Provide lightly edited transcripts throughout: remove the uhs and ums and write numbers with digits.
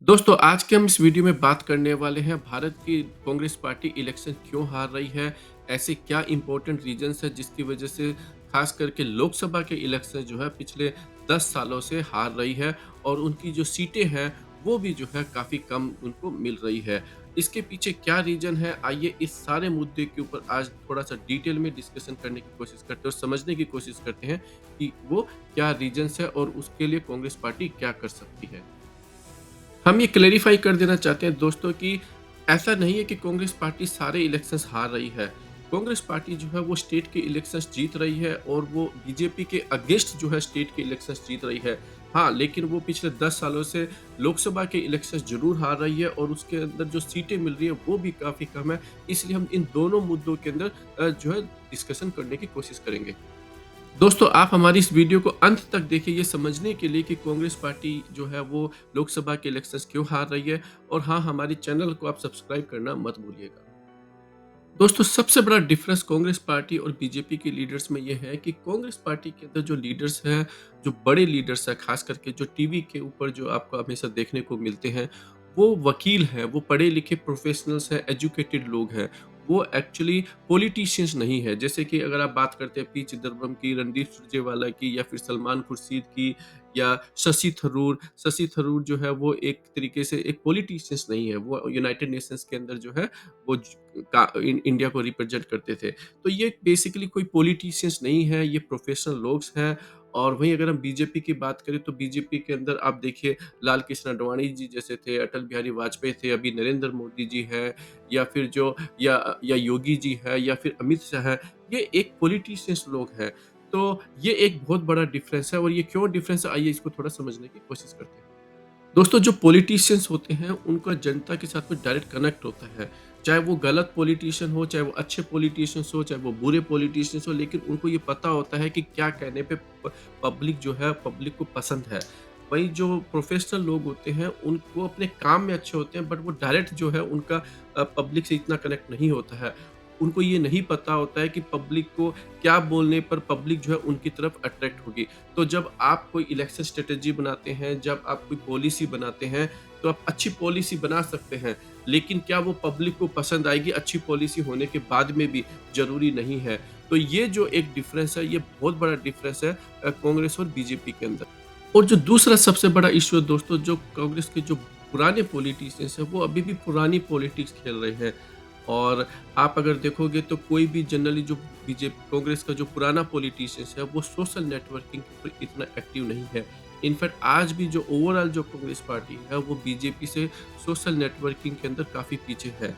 दोस्तों, आज के हम इस वीडियो में बात करने वाले हैं भारत की कांग्रेस पार्टी इलेक्शन क्यों हार रही है? ऐसे क्या इम्पोर्टेंट रीज़न्स हैं जिसकी वज़ह से ख़ास करके लोकसभा के इलेक्शन जो है पिछले 10 सालों से हार रही है और उनकी जो सीटें हैं वो भी जो है काफ़ी कम उनको मिल रही है। इसके पीछे क्या रीज़न है? आइए इस सारे मुद्दे के ऊपर आज थोड़ा-सा डिटेल में डिस्कशन करने की कोशिश करते हैं और समझने की कोशिश करते हैं कि वो क्या रीज़न्स है और उसके लिए कांग्रेस पार्टी क्या कर सकती है। हम ये क्लेरिफ़ाई कर देना चाहते हैं दोस्तों कि ऐसा नहीं है कि कांग्रेस पार्टी सारे इलेक्शंस हार रही है। कांग्रेस पार्टी जो है वो स्टेट के इलेक्शंस जीत रही है और वो बीजेपी के अगेंस्ट जो है स्टेट के इलेक्शंस जीत रही है। हाँ, लेकिन वो पिछले 10 सालों से लोकसभा के इलेक्शंस ज़रूर हार रही है और उसके अंदर जो सीटें मिल रही है वो भी काफ़ी कम है। इसलिए हम इन दोनों मुद्दों के अंदर जो है डिस्कशन करने की कोशिश करेंगे। दोस्तों, आप हमारी इस वीडियो को अंत तक देखिए ये समझने के लिए कि कांग्रेस पार्टी जो है वो लोकसभा के इलेक्शंस क्यों हार रही है और हाँ, हमारी चैनल को आप सब्सक्राइब करना मत भूलिएगा। दोस्तों, सबसे बड़ा डिफरेंस कांग्रेस पार्टी और बीजेपी के लीडर्स में ये है कि कांग्रेस पार्टी के अंदर जो लीडर्स हैं, जो बड़े लीडर्स हैं, खास करके जो टीवी के ऊपर जो आपको हमेशा देखने को मिलते हैं, वो वकील हैं, वो पढ़े-लिखे प्रोफेशनल्स हैं, एजुकेटेड लोग हैं। वो एक्चुअली पॉलिटिशियंस नहीं है। जैसे कि अगर आप बात करते हैं पी चिदम्बरम की, रणदीप सुरजेवाला की या फिर सलमान खुर्शीद की या शशि थरूर। शशि थरूर जो है वो एक तरीके से एक पॉलिटिशियंस नहीं है। वो यूनाइटेड नेशंस के अंदर जो है वो इंडिया को रिप्रेजेंट करते थे। तो ये बेसिकली कोई पॉलिटिशियंस नहीं है, ये प्रोफेशनल लोग्स हैं। और वहीं अगर हम बीजेपी की बात करें तो बीजेपी के अंदर आप देखिए लाल कृष्ण आडवाणी जी जैसे थे, अटल बिहारी वाजपेयी थे, अभी नरेंद्र मोदी जी हैं या फिर जो या योगी जी है या फिर अमित शाह है, ये एक पॉलिटिशियंस लोग हैं। तो ये एक बहुत बड़ा डिफरेंस है और ये क्यों डिफरेंस है आइए इसको थोड़ा समझने की कोशिश करते हैं। दोस्तों, जो पॉलिटिशियंस होते हैं उनका जनता के साथ में डायरेक्ट कनेक्ट होता है। चाहे वो गलत पॉलिटिशियन हो, चाहे वो अच्छे पॉलिटिशियंस हो, चाहे वो बुरे पॉलिटिशियंस हो, लेकिन उनको ये पता होता है कि क्या कहने पे पब्लिक जो है पब्लिक को पसंद है। वहीं जो प्रोफेशनल लोग होते हैं उनको अपने काम में अच्छे होते हैं बट वो डायरेक्ट जो है उनका पब्लिक से इतना कनेक्ट नहीं होता है। उनको ये नहीं पता होता है कि पब्लिक को क्या बोलने पर पब्लिक जो है उनकी तरफ अट्रैक्ट होगी। तो जब आप कोई इलेक्शन स्ट्रेटेजी बनाते हैं, जब आप कोई पॉलिसी बनाते हैं, तो आप अच्छी पॉलिसी बना सकते हैं, लेकिन क्या वो पब्लिक को पसंद आएगी अच्छी पॉलिसी होने के बाद में भी? ज़रूरी नहीं है। तो ये जो एक डिफ़रेंस है, ये बहुत बड़ा डिफ़रेंस है कांग्रेस और बीजेपी के अंदर। और जो दूसरा सबसे बड़ा इश्यू है दोस्तों, जो कांग्रेस के जो पुराने पॉलिटिशियंस हैं, वो अभी भी पुरानी पॉलिटिक्स खेल रहे हैं। और आप अगर देखोगे तो कोई भी जनरली जो बीजेपी कांग्रेस का जो पुराना पॉलिटिशियंस है, वो सोशल नेटवर्किंग के ऊपर इतना एक्टिव नहीं है। इनफैक्ट आज भी जो ओवरऑल जो कांग्रेस पार्टी है, वो बीजेपी से सोशल नेटवर्किंग के अंदर काफ़ी पीछे है।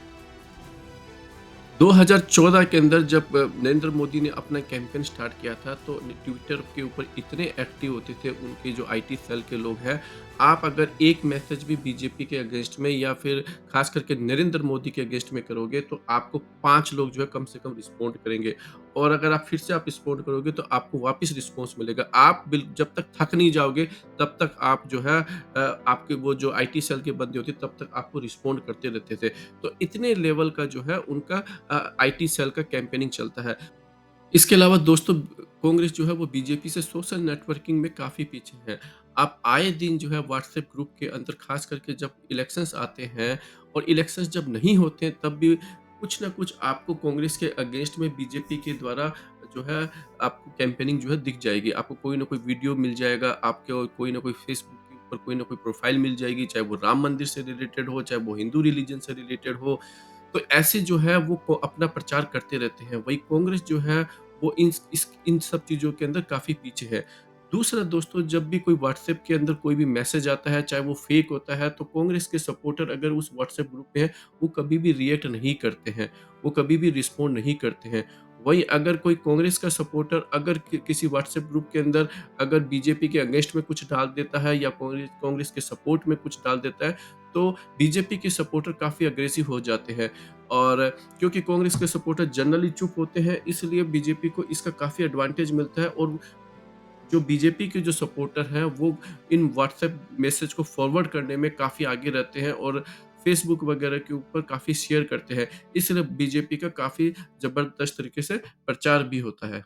2014 के अंदर जब नरेंद्र मोदी ने अपना कैंपेन स्टार्ट किया था तो ट्विटर के ऊपर इतने एक्टिव होते थे उनके जो आईटी सेल के लोग हैं। आप अगर एक मैसेज भी बीजेपी के अगेंस्ट में या फिर खास करके नरेंद्र मोदी के अगेंस्ट में करोगे तो आपको 5 लोग जो है कम से कम रिस्पॉन्ड करेंगे। और अगर आप फिर से आप रिस्पॉन्ड करोगे तो आपको वापस रिस्पॉन्स मिलेगा। आप जब तक थक नहीं जाओगे तब तक आप जो है आपके वो जो आईटी सेल के बंदे होते तब तक आपको रिस्पॉन्ड करते रहते थे। तो इतने लेवल का जो है उनका आईटी सेल का कैंपेनिंग चलता है। इसके अलावा दोस्तों कांग्रेस जो है वो बीजेपी से सोशल नेटवर्किंग में काफ़ी पीछे है। आप आए दिन जो है व्हाट्सएप ग्रुप के अंदर ख़ास करके जब इलेक्शंस आते हैं और इलेक्शंस जब नहीं होते हैं तब भी कुछ न कुछ आपको कांग्रेस के अगेंस्ट में बीजेपी के द्वारा जो है आपको कैंपेनिंग जो है दिख जाएगी। आपको कोई न कोई वीडियो मिल जाएगा, आपको कोई न कोई फेसबुक के ऊपर कोई न कोई प्रोफ़ाइल मिल जाएगी, चाहे वो राम मंदिर से रिलेटेड हो, चाहे वो हिंदू रिलिजन से रिलेटेड हो। तो ऐसे जो है वो अपना प्रचार करते रहते हैं। वही कांग्रेस जो है वो इन सब चीज़ों के अंदर काफ़ी पीछे है। दूसरा दोस्तों जब भी कोई व्हाट्सएप के अंदर कोई भी मैसेज आता है, चाहे वो फेक होता है, तो कांग्रेस के सपोर्टर अगर उस व्हाट्सएप ग्रुप में हैं, वो कभी भी रिएक्ट नहीं करते हैं, वो कभी भी रिस्पॉन्ड नहीं करते हैं। वहीं अगर कोई कांग्रेस का सपोर्टर अगर किसी व्हाट्सएप ग्रुप के अंदर अगर बीजेपी के अगेंस्ट में कुछ डाल देता है या कांग्रेस कांग्रेस के सपोर्ट में कुछ डाल देता है, तो बीजेपी के सपोर्टर काफ़ी अग्रेसिव हो जाते हैं। और क्योंकि कांग्रेस के सपोर्टर जनरली चुप होते हैं, इसलिए बीजेपी को इसका काफ़ी एडवांटेज मिलता है और जो बीजेपी के जो सपोर्टर हैं, वो इन व्हाट्सएप मैसेज को फॉरवर्ड करने में काफ़ी आगे रहते हैं और फेसबुक वगैरह के ऊपर काफ़ी शेयर करते हैं। इसलिए बीजेपी का काफ़ी ज़बरदस्त तरीके से प्रचार भी होता है।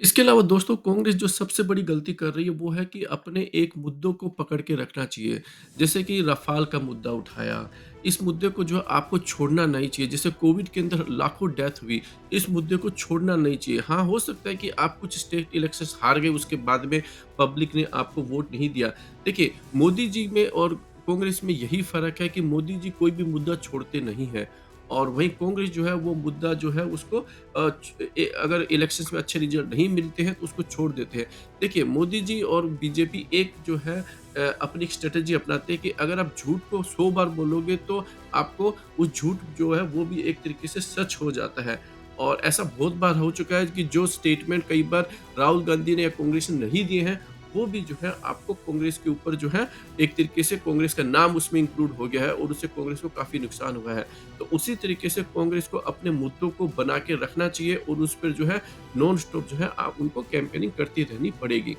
इसके अलावा दोस्तों कांग्रेस जो सबसे बड़ी गलती कर रही है वो है कि अपने एक मुद्दों को पकड़ के रखना चाहिए। जैसे कि रफ़ाल का मुद्दा उठाया, इस मुद्दे को जो है आपको छोड़ना नहीं चाहिए। जैसे कोविड के अंदर लाखों डेथ हुई, इस मुद्दे को छोड़ना नहीं चाहिए। हाँ, हो सकता है कि आप कुछ स्टेट इलेक्शंस हार गए, उसके बाद में पब्लिक ने आपको वोट नहीं दिया। देखिए, मोदी जी में और कांग्रेस में यही फ़र्क है कि मोदी जी कोई भी मुद्दा छोड़ते नहीं हैं और वहीं कांग्रेस जो है वो मुद्दा जो है उसको अगर इलेक्शंस में अच्छे रिजल्ट नहीं मिलते हैं तो उसको छोड़ देते हैं। देखिए मोदी जी और बीजेपी एक जो है अपनी एक स्ट्रैटेजी अपनाते हैं कि अगर आप झूठ को 100 बार बोलोगे तो आपको उस झूठ जो है वो भी एक तरीके से सच हो जाता है। और ऐसा बहुत बार हो चुका है कि जो स्टेटमेंट कई बार राहुल गांधी ने या कांग्रेस ने नहीं दिए हैं, वो भी जो है आपको कांग्रेस के ऊपर जो है एक तरीके से कांग्रेस का नाम उसमें इंक्लूड हो गया है और उससे कांग्रेस को काफ़ी नुकसान हुआ है। तो उसी तरीके से कांग्रेस को अपने मुद्दों को बना के रखना चाहिए और उस पर जो है नॉन स्टॉप जो है आप उनको कैंपेनिंग करती रहनी पड़ेगी।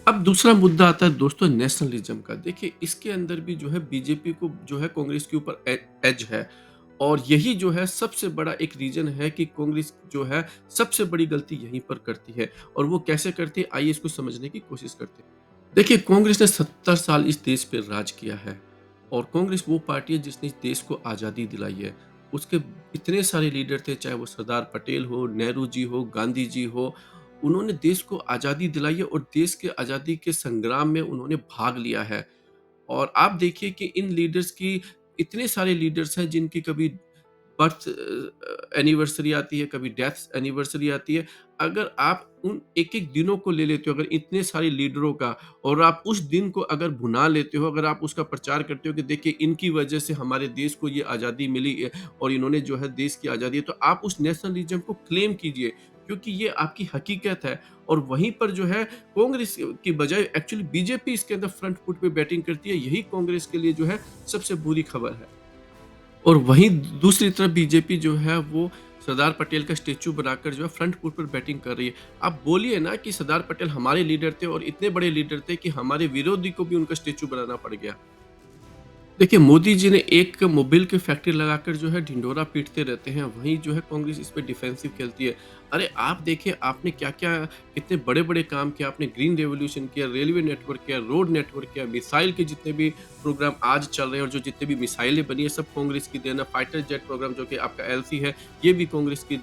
अब दूसरा मुद्दा आता है दोस्तों नेशनलिज्म का। देखिए इसके अंदर भी जो है बीजेपी को जो है कांग्रेस के ऊपर एज है और यही जो है सबसे बड़ा एक रीज़न है कि कांग्रेस जो है सबसे बड़ी गलती यहीं पर करती है और वो कैसे करती है आइए इसको समझने की कोशिश करते हैं। देखिए कांग्रेस ने 70 साल इस देश पे राज किया है और कांग्रेस वो पार्टी है जिसने इस देश को आज़ादी दिलाई है। उसके इतने सारे लीडर थे चाहे वो सरदार पटेल हो, नेहरू जी हो, गांधी जी हो, उन्होंने देश को आज़ादी दिलाई है और देश के आज़ादी के संग्राम में उन्होंने भाग लिया है। और आप देखिए कि इन लीडर्स की इतने सारे लीडर्स हैं जिनकी कभी बर्थ एनिवर्सरी आती है, कभी डेथ एनिवर्सरी आती है। अगर आप उन एक-एक दिनों को ले लेते हो, अगर इतने सारे लीडरों का और आप उस दिन को अगर भुना लेते हो, अगर आप उसका प्रचार करते हो कि देखिए इनकी वजह से हमारे देश को ये आज़ादी मिली है और इन्होंने जो है देश की आज़ादी है, तो आप उस नेशनलिज़्म को क्लेम कीजिए क्योंकि ये आपकी हकीकत है। और वहीं पर जो है कांग्रेस की बजाय एक्चुअली बीजेपी इसके अंदर फ्रंट फुट पे बैटिंग करती है, यही कांग्रेस के लिए जो है सबसे बुरी खबर है। और वहीं दूसरी तरफ बीजेपी जो है वो सरदार पटेल का स्टैच्यू बनाकर जो है फ्रंट फुट पर बैटिंग कर रही है। आप बोलिए ना कि सरदार पटेल हमारे लीडर थे और इतने बड़े लीडर थे कि हमारे विरोधी को भी उनका स्टैच्यू बनाना पड़ गया। देखिए, मोदी जी ने एक मोबिल की फैक्ट्री लगाकर जो है ढिंढोरा पीटते रहते हैं, वहीं जो है कांग्रेस इस पे डिफेंसिव खेलती है। अरे आप देखिए आपने क्या-क्या कितने बड़े-बड़े काम किए, आपने ग्रीन रेवोल्यूशन किया, रेलवे नेटवर्क किया, रोड नेटवर्क किया, मिसाइल के जितने भी प्रोग्राम आज चल रहे हैं और जो जितने भी मिसाइलें बनी है सब कांग्रेस की देन है। फाइटर जेट प्रोग्राम जो कि आपका एलसी है, ये भी कांग्रेस की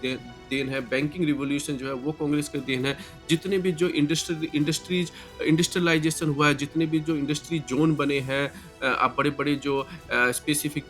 देन है। बैंकिंग रिवॉल्यूशन जो है वो कांग्रेस की देन है। जितने भी जो इंडस्ट्रियलाइजेशन हुआ है, जितने भी जो इंडस्ट्री ज़ोन बने हैं आप बड़े-बड़े जो स्पेसिफिक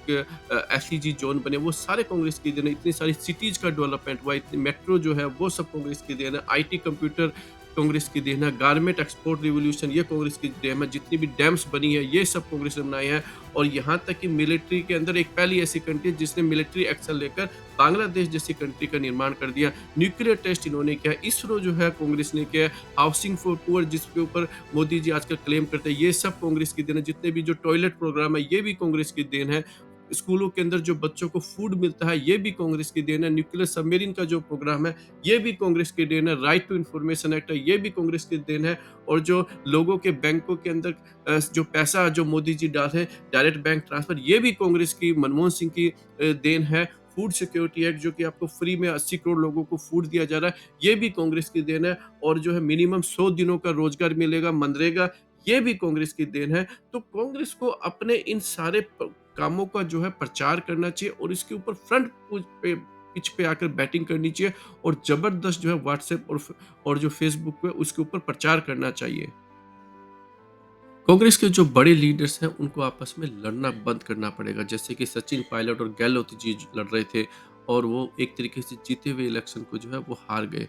एसईजी ज़ोन बने, वो सारे कांग्रेस की देन है। इतनी सारी सिटीज़ का डेवलपमेंट हुआ, इतनी मेट्रो जो है, वो सब कांग्रेस की देन है। आईटी, कंप्यूटर कांग्रेस की देन है। गारमेंट एक्सपोर्ट रिवॉल्यूशन ये कांग्रेस की देन है। जितनी भी डैम्स बनी है, ये सब कांग्रेस ने बनाए हैं और यहाँ तक कि मिलिट्री के अंदर एक पहली ऐसी कंट्री है जिसने मिलिट्री एक्शन लेकर बांग्लादेश जैसी कंट्री का निर्माण कर दिया। न्यूक्लियर टेस्ट इन्होंने किया। इसरो जो है कांग्रेस ने किया। हाउसिंग फॉर पुअर जिसके ऊपर मोदी जी आजकल क्लेम करते हैं, ये सब कांग्रेस की देन है। जितने भी जो टॉयलेट प्रोग्राम है, ये भी कांग्रेस की देन है। स्कूलों के अंदर जो बच्चों को फूड मिलता है, ये भी कांग्रेस की देन है। न्यूक्लियर सबमरीन का जो प्रोग्राम है, ये भी कांग्रेस की देन है। राइट टू इन्फॉर्मेशन एक्ट है, ये भी कांग्रेस की देन है। और जो लोगों के बैंकों के अंदर जो पैसा जो मोदी जी डाले हैं, डायरेक्ट बैंक ट्रांसफर, ये भी कांग्रेस की मनमोहन सिंह की देन है। फूड सिक्योरिटी एक्ट जो कि आपको फ्री में 80 करोड़ लोगों को फूड दिया जा रहा है, ये भी कांग्रेस की देन है। और जो है मिनिमम 100 दिनों का रोजगार मिलेगा, मनरेगा, ये भी कांग्रेस की देन है। तो कांग्रेस को अपने इन सारे कामों का जो है प्रचार करना चाहिए और इसके ऊपर फ्रंट पिच पे आकर बैटिंग करनी चाहिए और जबरदस्त जो है व्हाट्सएप और जो फेसबुक पे उसके ऊपर प्रचार करना चाहिए। कांग्रेस के जो बड़े लीडर्स हैं उनको आपस में लड़ना बंद करना पड़ेगा। जैसे कि सचिन पायलट और गहलोत जी लड़ रहे थे और वो एक तरीके से जीते हुए इलेक्शन को जो है वो हार गए।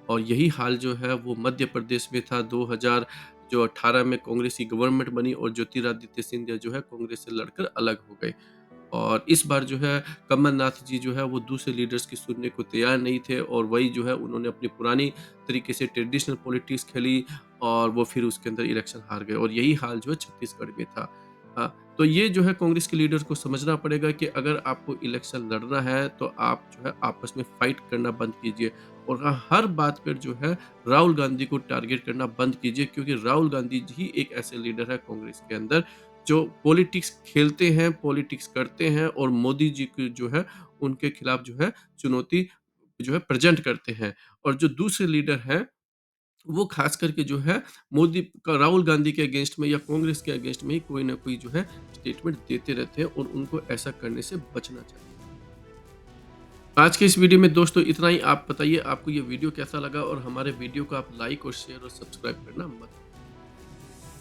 और यही हाल जो है वो मध्य प्रदेश में था 2000 जो 18 में कांग्रेस की गवर्नमेंट बनी और ज्योतिरादित्य सिंधिया जो है कांग्रेस से लड़कर अलग हो गए। और इस बार जो है कमलनाथ जी जो है वो दूसरे लीडर्स की सुनने को तैयार नहीं थे और वही जो है उन्होंने अपनी पुरानी तरीके से ट्रेडिशनल पॉलिटिक्स खेली और वो फिर उसके अंदर इलेक्शन हार गए और यही हाल जो है छत्तीसगढ़ में था। हाँ, तो ये जो है कांग्रेस के लीडर को समझना पड़ेगा कि अगर आपको इलेक्शन लड़ना है तो आप जो है आपस में फाइट करना बंद कीजिए और हाँ, हर बात पर जो है राहुल गांधी को टारगेट करना बंद कीजिए क्योंकि राहुल गांधी जी ही एक ऐसे लीडर है कांग्रेस के अंदर जो पॉलिटिक्स खेलते हैं, पॉलिटिक्स करते हैं और मोदी जी की जो है उनके खिलाफ जो है चुनौती जो है प्रेज़ेंट करते हैं। और जो दूसरे लीडर हैं वो ख़ास करके जो है मोदी का राहुल गांधी के अगेंस्ट में या कांग्रेस के अगेंस्ट में ही कोई ना कोई जो है स्टेटमेंट देते रहते हैं और उनको ऐसा करने से बचना चाहिए। आज के इस वीडियो में दोस्तों इतना ही। आप बताइए आपको ये वीडियो कैसा लगा और हमारे वीडियो को आप लाइक और शेयर और सब्सक्राइब करना मत